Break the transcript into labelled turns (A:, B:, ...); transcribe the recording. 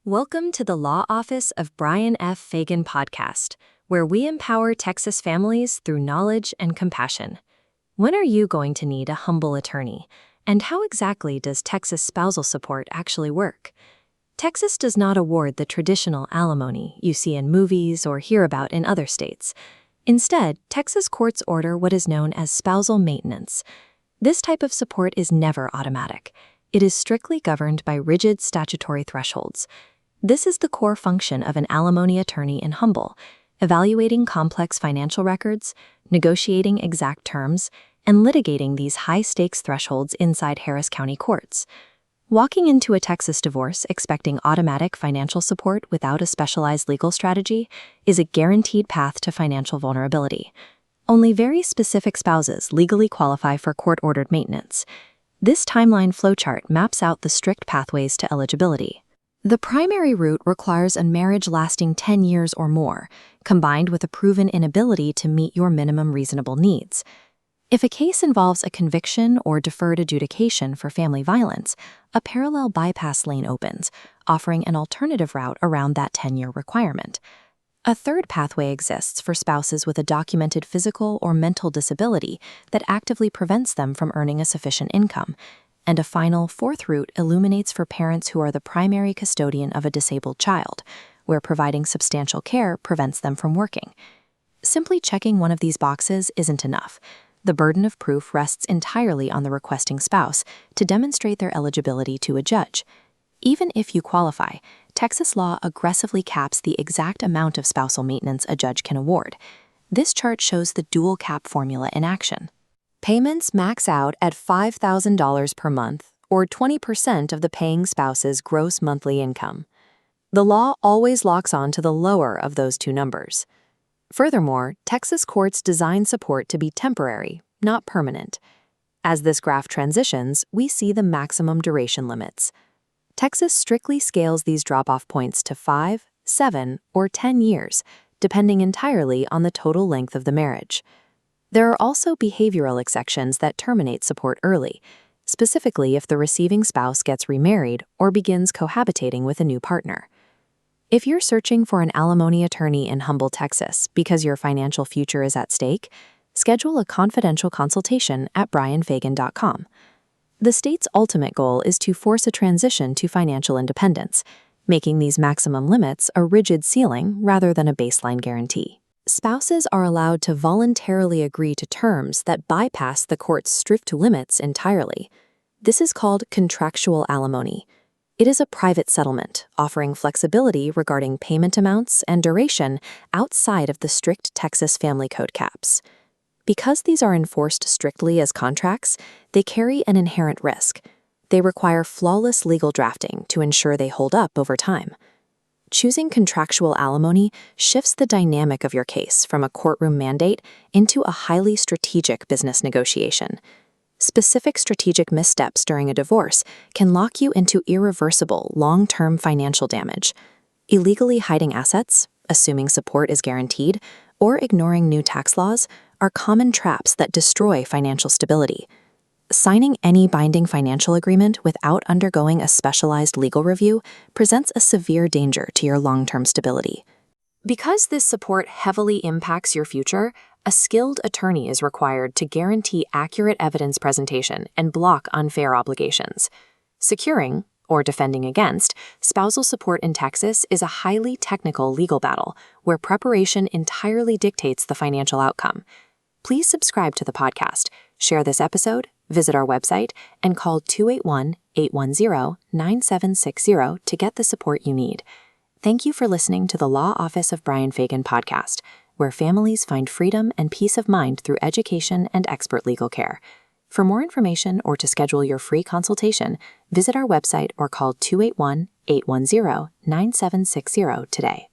A: Welcome to the Law Office of Brian F. Fagan podcast, where we empower Texas families through knowledge and compassion. When are you going to need a humble attorney? And how exactly does Texas spousal support actually work? Texas does not award the traditional alimony you see in movies or hear about in other states. Instead, Texas courts order what is known as spousal maintenance. This type of support is never automatic. It is strictly governed by rigid statutory thresholds. This is the core function of an alimony attorney in Humble, evaluating complex financial records, negotiating exact terms, and litigating these high-stakes thresholds inside Harris County courts. Walking into a Texas divorce expecting automatic financial support without a specialized legal strategy is a guaranteed path to financial vulnerability. Only very specific spouses legally qualify for court-ordered maintenance. This timeline flowchart maps out the strict pathways to eligibility. The primary route requires a marriage lasting 10 years or more, combined with a proven inability to meet your minimum reasonable needs. If a case involves a conviction or deferred adjudication for family violence, a parallel bypass lane opens, offering an alternative route around that 10-year requirement. A third pathway exists for spouses with a documented physical or mental disability that actively prevents them from earning a sufficient income. And a final fourth route illuminates for parents who are the primary custodian of a disabled child, where providing substantial care prevents them from working. Simply checking one of these boxes isn't enough. The burden of proof rests entirely on the requesting spouse to demonstrate their eligibility to a judge. Even if you qualify, Texas law aggressively caps the exact amount of spousal maintenance a judge can award. This chart shows the dual cap formula in action. Payments max out at $5,000 per month, or 20% of the paying spouse's gross monthly income. The law always locks on to the lower of those two numbers. Furthermore, Texas courts design support to be temporary, not permanent. As this graph transitions, we see the maximum duration limits. Texas strictly scales these drop-off points to 5, 7, or 10 years, depending entirely on the total length of the marriage. There are also behavioral exceptions that terminate support early, specifically if the receiving spouse gets remarried or begins cohabitating with a new partner. If you're searching for an alimony attorney in Humble, Texas, because your financial future is at stake, schedule a confidential consultation at brianfagan.com. The state's ultimate goal is to force a transition to financial independence, making these maximum limits a rigid ceiling rather than a baseline guarantee. Spouses are allowed to voluntarily agree to terms that bypass the court's strict limits entirely. This is called contractual alimony. It is a private settlement, offering flexibility regarding payment amounts and duration outside of the strict Texas Family Code caps. Because these are enforced strictly as contracts, they carry an inherent risk. They require flawless legal drafting to ensure they hold up over time. Choosing contractual alimony shifts the dynamic of your case from a courtroom mandate into a highly strategic business negotiation. Specific strategic missteps during a divorce can lock you into irreversible long-term financial damage. Illegally hiding assets, assuming support is guaranteed, or ignoring new tax laws are common traps that destroy financial stability. Signing any binding financial agreement without undergoing a specialized legal review presents a severe danger to your long-term stability. Because this support heavily impacts your future, a skilled attorney is required to guarantee accurate evidence presentation and block unfair obligations. Securing, or defending against, spousal support in Texas is a highly technical legal battle where preparation entirely dictates the financial outcome. Please subscribe to the podcast, share this episode, visit our website, and call 281-810-9760 to get the support you need. Thank you for listening to the Law Office of Brian Fagan podcast, where families find freedom and peace of mind through education and expert legal care. For more information or to schedule your free consultation, visit our website or call 281-810-9760 today.